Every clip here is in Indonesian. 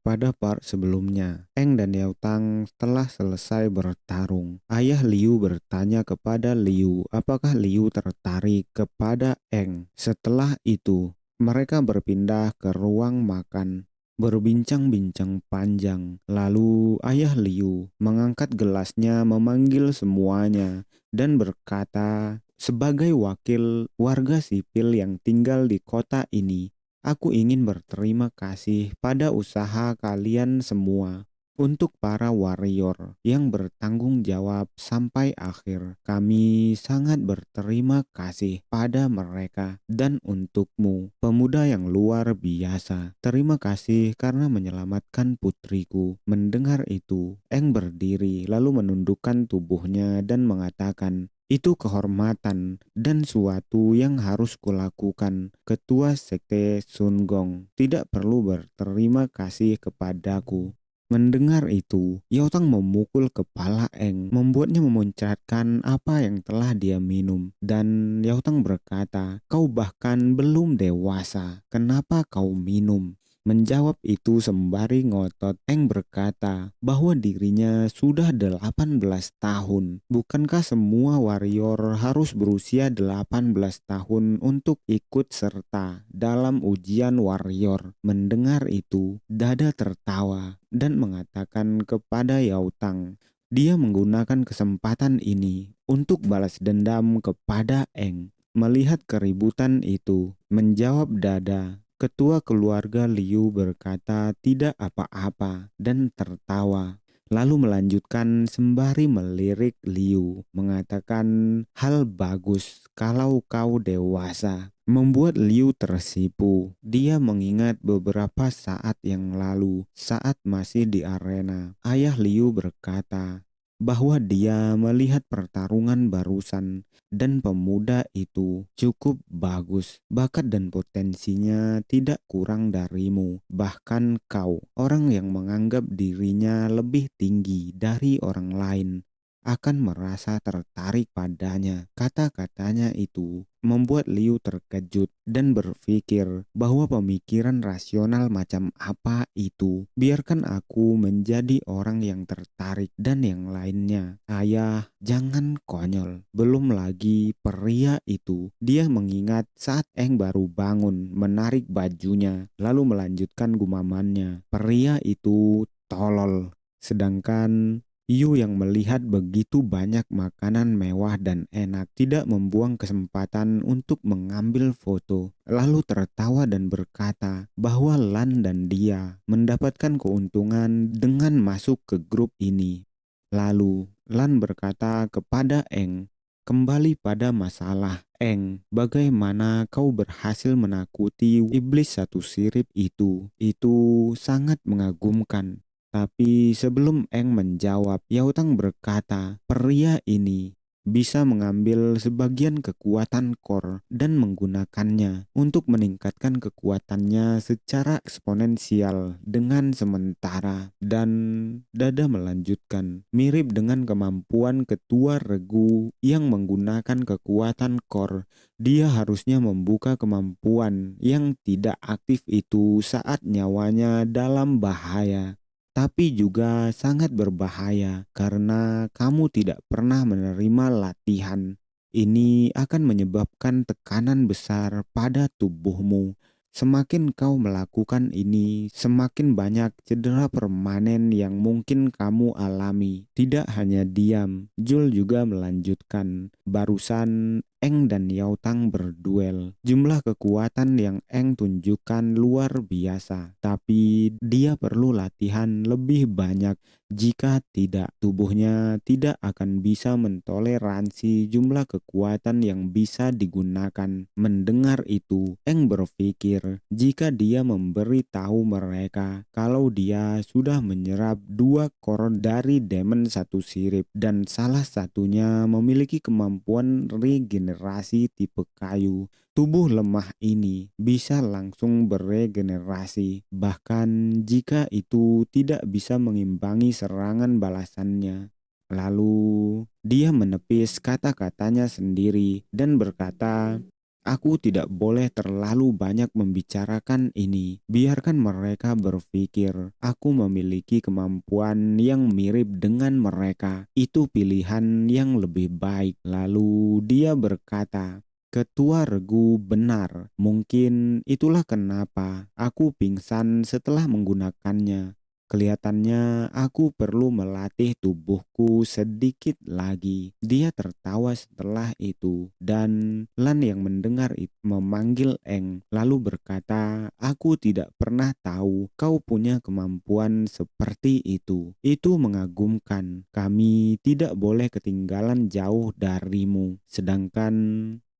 pada part sebelumnya, Eng dan Yao Tang telah selesai bertarung. Ayah Liu bertanya kepada Liu apakah Liu tertarik kepada Eng. Setelah itu, mereka berpindah ke ruang makan, berbincang-bincang panjang. Lalu ayah Liu mengangkat gelasnya memanggil semuanya dan berkata, sebagai wakil warga sipil yang tinggal di kota ini, aku ingin berterima kasih pada usaha kalian semua. Untuk para warrior yang bertanggung jawab sampai akhir, kami sangat berterima kasih pada mereka. Dan untukmu, pemuda yang luar biasa, terima kasih karena menyelamatkan putriku. Mendengar itu, Eng berdiri lalu menundukkan tubuhnya dan mengatakan, itu kehormatan dan suatu yang harus kulakukan. Ketua Sekte Sun Gong tidak perlu berterima kasih kepadaku. Mendengar itu, Yao Tang memukul kepala Eng, membuatnya memuncratkan apa yang telah dia minum. Dan Yao Tang berkata, kau bahkan belum dewasa, kenapa kau minum? Menjawab itu sembari ngotot, Eng berkata bahwa dirinya sudah 18 tahun. Bukankah semua warrior harus berusia 18 tahun untuk ikut serta dalam ujian warrior? Mendengar itu, Dada tertawa dan mengatakan kepada Yao Tang, dia menggunakan kesempatan ini untuk balas dendam kepada Eng. Melihat keributan itu, menjawab Dada, ketua keluarga Liu berkata tidak apa-apa dan tertawa. Lalu melanjutkan sembari melirik Liu, mengatakan hal bagus kalau kau dewasa. Membuat Liu tersipu. Dia mengingat beberapa saat yang lalu saat masih di arena. Ayah Liu berkata bahwa dia melihat pertarungan barusan dan pemuda itu cukup bagus. Bakat dan potensinya tidak kurang darimu. Bahkan kau, orang yang menganggap dirinya lebih tinggi dari orang lain, akan merasa tertarik padanya. Kata-katanya itu membuat Liu terkejut dan berpikir bahwa pemikiran rasional macam apa itu. Biarkan aku menjadi orang yang tertarik dan yang lainnya. Ayah, jangan konyol. Belum lagi pria itu. Dia mengingat saat Eng baru bangun, menarik bajunya, lalu melanjutkan gumamannya. Pria itu tolol. Sedangkan Yu yang melihat begitu banyak makanan mewah dan enak tidak membuang kesempatan untuk mengambil foto, lalu tertawa dan berkata bahwa Lan dan dia mendapatkan keuntungan dengan masuk ke grup ini. Lalu Lan berkata kepada Eng, kembali pada masalah Eng, bagaimana kau berhasil menakuti iblis satu sirip itu? Itu sangat mengagumkan. Tapi sebelum Eng menjawab, Yao Tang berkata, pria ini bisa mengambil sebagian kekuatan core dan menggunakannya untuk meningkatkan kekuatannya secara eksponensial dengan sementara. Dan Dada melanjutkan, mirip dengan kemampuan ketua regu yang menggunakan kekuatan core, dia harusnya membuka kemampuan yang tidak aktif itu saat nyawanya dalam bahaya. Tapi juga sangat berbahaya karena kamu tidak pernah menerima latihan. Ini akan menyebabkan tekanan besar pada tubuhmu. Semakin kau melakukan ini, semakin banyak cedera permanen yang mungkin kamu alami. Tidak hanya diam, Jul juga melanjutkan. Barusan Eng dan Yao Tang berduel. Jumlah kekuatan yang Eng tunjukkan luar biasa, tapi dia perlu latihan lebih banyak. Jika tidak, tubuhnya tidak akan bisa mentoleransi jumlah kekuatan yang bisa digunakan. Mendengar itu, Eng berpikir jika dia memberi tahu mereka kalau dia sudah menyerap 2 core dari Demon satu sirip dan salah satunya memiliki kemampuan regenerasi tipe kayu, tubuh lemah ini bisa langsung beregenerasi, bahkan jika itu tidak bisa mengimbangi serangan balasannya. Lalu dia menepis kata-katanya sendiri dan berkata, Aku tidak boleh terlalu banyak membicarakan ini. Biarkan mereka berpikir aku memiliki kemampuan yang mirip dengan mereka. Itu pilihan yang lebih baik. Lalu dia berkata, Ketua regu benar. Mungkin itulah kenapa aku pingsan setelah menggunakannya. Kelihatannya aku perlu melatih tubuhku sedikit lagi. Dia tertawa setelah itu, dan Lan yang mendengar itu memanggil Eng, lalu berkata, Aku tidak pernah tahu kau punya kemampuan seperti itu. Itu mengagumkan. Kami tidak boleh ketinggalan jauh darimu. Sedangkan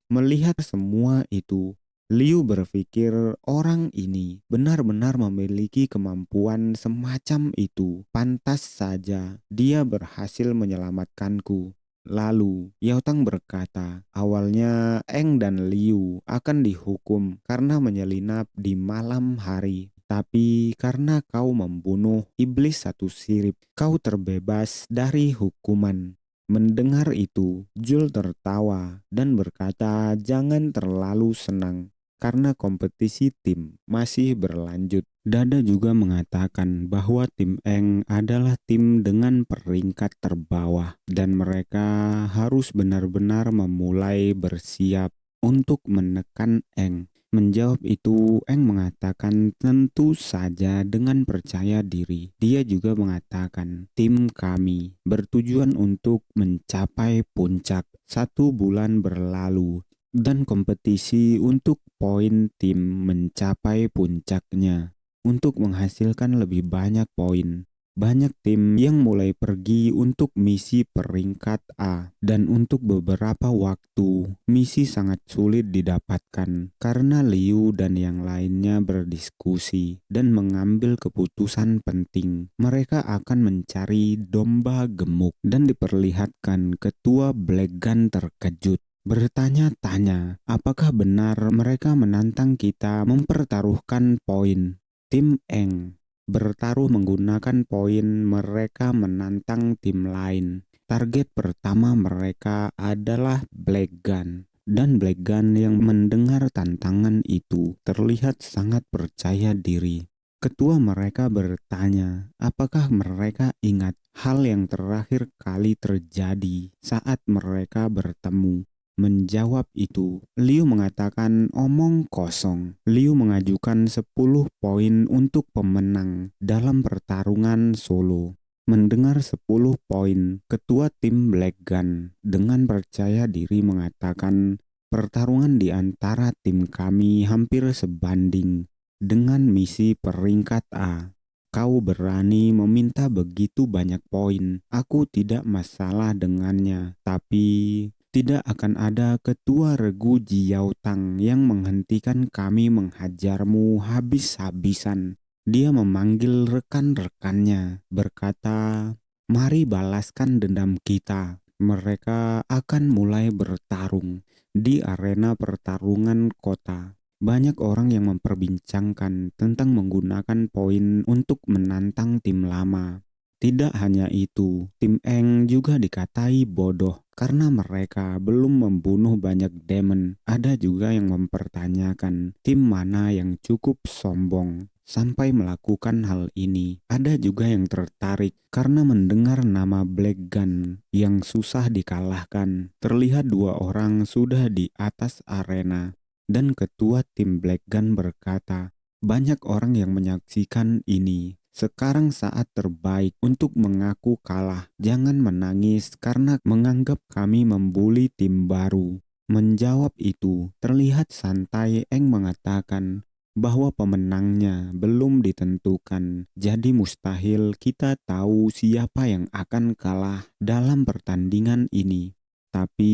melihat semua itu, Liu berpikir orang ini benar-benar memiliki kemampuan semacam itu. Pantas saja dia berhasil menyelamatkanku. Lalu Yao Tang berkata, awalnya Eng dan Liu akan dihukum karena menyelinap di malam hari. Tapi karena kau membunuh iblis satu sirip, kau terbebas dari hukuman. Mendengar itu, Jul tertawa dan berkata jangan terlalu senang karena kompetisi tim masih berlanjut. Dada juga mengatakan bahwa tim Eng adalah tim dengan peringkat terbawah dan mereka harus benar-benar memulai bersiap untuk menekan Eng. Menjawab itu, Eng mengatakan tentu saja dengan percaya diri. Dia juga mengatakan, tim kami bertujuan untuk mencapai puncak. 1 bulan berlalu dan kompetisi untuk poin tim mencapai puncaknya. Untuk menghasilkan lebih banyak poin, banyak tim yang mulai pergi untuk misi peringkat A, dan untuk beberapa waktu misi sangat sulit didapatkan karena Liu dan yang lainnya berdiskusi dan mengambil keputusan penting. Mereka akan mencari domba gemuk dan diperlihatkan ketua Black Gun terkejut. Bertanya-tanya, apakah benar mereka menantang kita mempertaruhkan poin? Tim Eng bertaruh menggunakan poin mereka menantang tim lain. Target pertama mereka adalah Black Gun. Dan Black Gun yang mendengar tantangan itu terlihat sangat percaya diri. Ketua mereka bertanya, apakah mereka ingat hal yang terakhir kali terjadi saat mereka bertemu? Menjawab itu, Liu mengatakan omong kosong. Liu mengajukan 10 poin untuk pemenang dalam pertarungan solo. Mendengar 10 poin, ketua tim Black Gun dengan percaya diri mengatakan pertarungan di antara tim kami hampir sebanding dengan misi peringkat A. Kau berani meminta begitu banyak poin. Aku tidak masalah dengannya, tapi tidak akan ada ketua regu Jiao Tang yang menghentikan kami menghajarmu habis-habisan. Dia memanggil rekan-rekannya, berkata, mari balaskan dendam kita. Mereka akan mulai bertarung di arena pertarungan kota. Banyak orang yang memperbincangkan tentang menggunakan poin untuk menantang tim lama. Tidak hanya itu, tim Eng juga dikatai bodoh karena mereka belum membunuh banyak demon. Ada juga yang mempertanyakan tim mana yang cukup sombong sampai melakukan hal ini. Ada juga yang tertarik karena mendengar nama Black Gun yang susah dikalahkan. Terlihat 2 orang sudah di atas arena dan ketua tim Black Gun berkata, banyak orang yang menyaksikan ini. Sekarang saat terbaik untuk mengaku kalah. Jangan menangis karena menganggap kami membuli tim baru. Menjawab itu, terlihat santai Eng mengatakan bahwa pemenangnya belum ditentukan. Jadi mustahil kita tahu siapa yang akan kalah dalam pertandingan ini. Tapi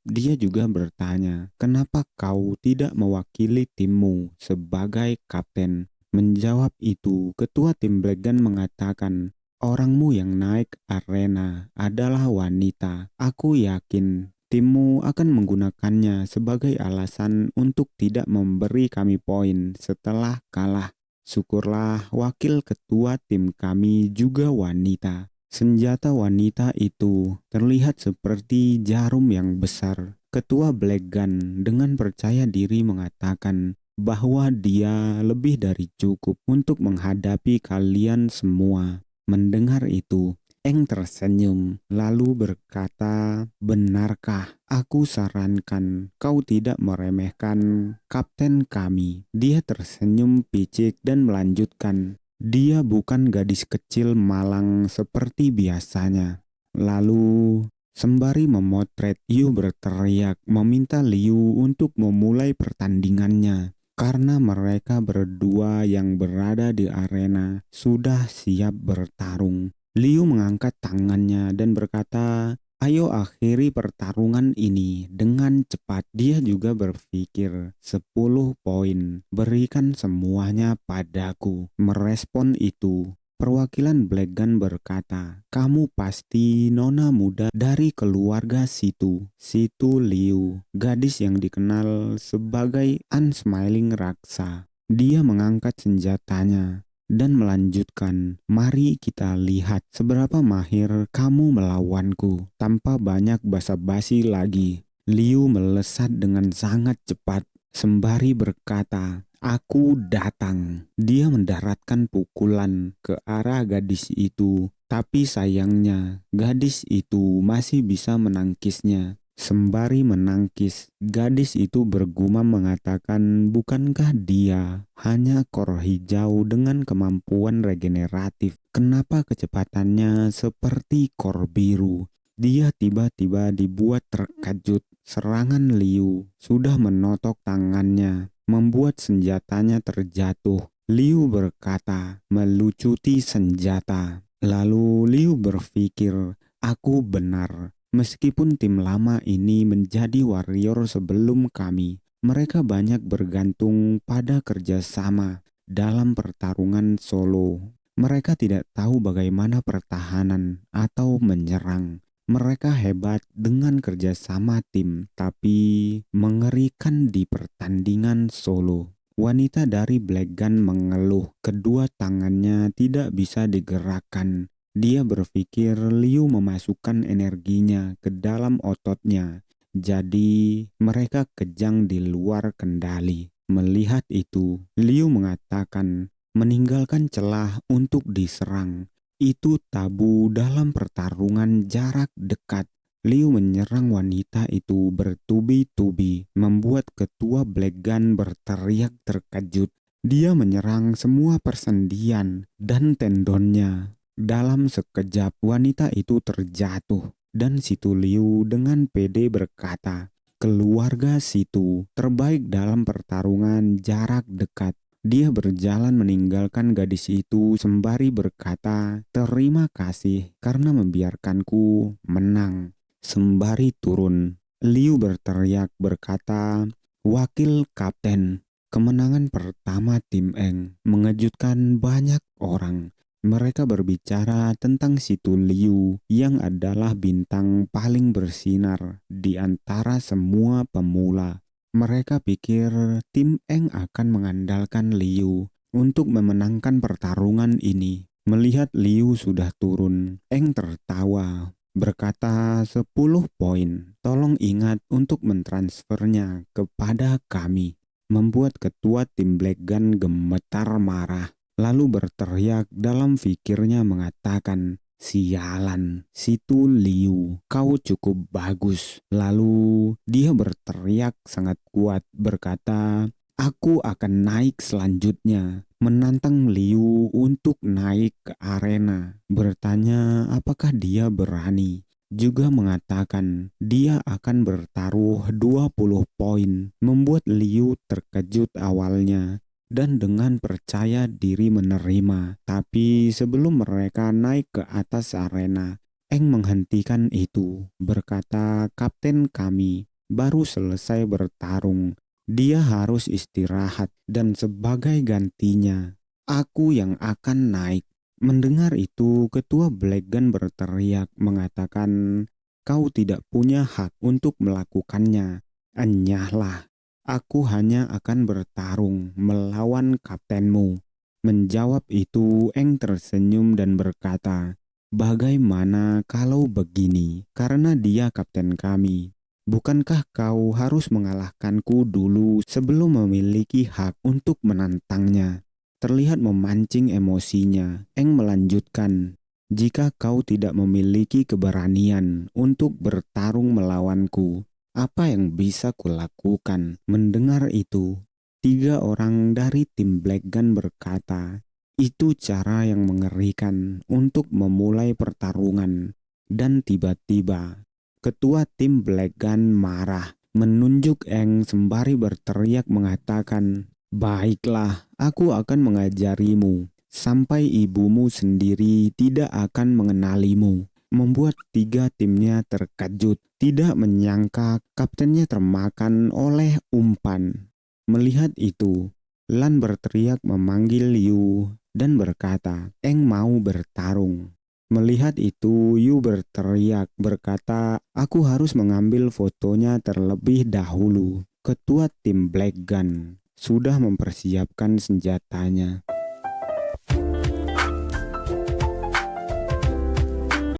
dia juga bertanya, kenapa kau tidak mewakili timmu sebagai kapten? Menjawab itu, ketua tim Black Gun mengatakan, orangmu yang naik arena adalah wanita. Aku yakin timmu akan menggunakannya sebagai alasan untuk tidak memberi kami poin setelah kalah. Syukurlah wakil ketua tim kami juga wanita. Senjata wanita itu terlihat seperti jarum yang besar. Ketua Black Gun dengan percaya diri mengatakan bahwa dia lebih dari cukup untuk menghadapi kalian semua. Mendengar itu, Eng tersenyum lalu berkata, "Benarkah? Aku sarankan kau tidak meremehkan kapten kami." Dia tersenyum picik dan melanjutkan, "Dia bukan gadis kecil malang seperti biasanya." Lalu sembari memotret, Yu berteriak meminta Liu untuk memulai pertandingannya. Karena mereka berdua yang berada di arena sudah siap bertarung. Liu mengangkat tangannya dan berkata, "Ayo akhiri pertarungan ini dengan cepat." Dia juga berpikir, 10 poin, berikan semuanya padaku. Merespon itu, perwakilan Black Gun berkata, "Kamu pasti nona muda dari keluarga Situ." Situ Liu, gadis yang dikenal sebagai Unsmiling Raksa. Dia mengangkat senjatanya dan melanjutkan, "Mari kita lihat seberapa mahir kamu melawanku." Tanpa banyak basa-basi lagi, Liu melesat dengan sangat cepat sembari berkata, "Aku datang." Dia mendaratkan pukulan ke arah gadis itu, tapi sayangnya gadis itu masih bisa menangkisnya. Sembari menangkis, gadis itu bergumam mengatakan, "Bukankah dia hanya kor hijau dengan kemampuan regeneratif? Kenapa kecepatannya seperti kor biru?" Dia tiba-tiba dibuat terkejut. Serangan Liu sudah menotok tangannya, membuat senjatanya terjatuh. Liu berkata, melucuti senjata. Lalu Liu berpikir, "Aku benar. Meskipun tim lama ini menjadi warrior sebelum kami, mereka banyak bergantung pada kerjasama dalam pertarungan solo. Mereka tidak tahu bagaimana pertahanan atau menyerang. Mereka hebat dengan kerjasama tim, tapi mengerikan di pertandingan solo." Wanita dari Black Gun mengeluh, kedua tangannya tidak bisa digerakkan. Dia berpikir Liu memasukkan energinya ke dalam ototnya, jadi mereka kejang di luar kendali. Melihat itu, Liu mengatakan, "Meninggalkan celah untuk diserang itu tabu dalam pertarungan jarak dekat." Liu menyerang wanita itu bertubi-tubi, membuat ketua Black Gun berteriak terkejut. Dia menyerang semua persendian dan tendonnya. Dalam sekejap, wanita itu terjatuh, dan Situ Liu dengan pede berkata, "Keluarga Situ terbaik dalam pertarungan jarak dekat." Dia berjalan meninggalkan gadis itu sembari berkata, "Terima kasih karena membiarkanku menang." Sembari turun, Liu berteriak berkata, "Wakil Kapten, kemenangan pertama tim Eng mengejutkan banyak orang." Mereka berbicara tentang Situ Liu yang adalah bintang paling bersinar di antara semua pemula. Mereka pikir tim Eng akan mengandalkan Liu untuk memenangkan pertarungan ini. Melihat Liu sudah turun, Eng tertawa, berkata, "10 poin. Tolong ingat untuk mentransfernya kepada kami." Membuat ketua tim Black Gun gemetar marah. Lalu berteriak dalam pikirnya mengatakan, "Sialan, Situ Liu, kau cukup bagus." Lalu dia berteriak sangat kuat berkata, "Aku akan naik selanjutnya." Menantang Liu untuk naik ke arena. Bertanya apakah dia berani. Juga mengatakan dia akan bertaruh 20 poin. Membuat Liu terkejut awalnya dan dengan percaya diri menerima. Tapi sebelum mereka naik ke atas arena, Eng menghentikan itu, berkata, "Kapten kami baru selesai bertarung. Dia harus istirahat dan sebagai gantinya, aku yang akan naik." Mendengar itu, ketua Black Gun berteriak mengatakan, "Kau tidak punya hak untuk melakukannya. Enyahlah. Aku hanya akan bertarung melawan kaptenmu." Menjawab itu, Eng tersenyum dan berkata, "Bagaimana kalau begini? Karena dia kapten kami, Bukankah kau harus mengalahkanku dulu sebelum memiliki hak untuk menantangnya? Terlihat memancing emosinya, Eng melanjutkan, jika kau tidak memiliki keberanian untuk bertarung melawanku, apa yang bisa kulakukan? Mendengar itu, tiga orang dari tim Black Gun berkata, itu cara yang mengerikan untuk memulai pertarungan. Dan tiba-tiba, ketua tim Black Gun marah, menunjuk Eng sembari berteriak mengatakan, baiklah, aku akan mengajarimu sampai ibumu sendiri tidak akan mengenalimu. Membuat tiga timnya terkejut, tidak menyangka kaptennya termakan oleh umpan. Melihat itu, Lan berteriak memanggil Liu dan berkata, Eng mau bertarung. Melihat itu, Yu berteriak berkata, aku harus mengambil fotonya terlebih dahulu. Ketua tim Black Gun sudah mempersiapkan senjatanya.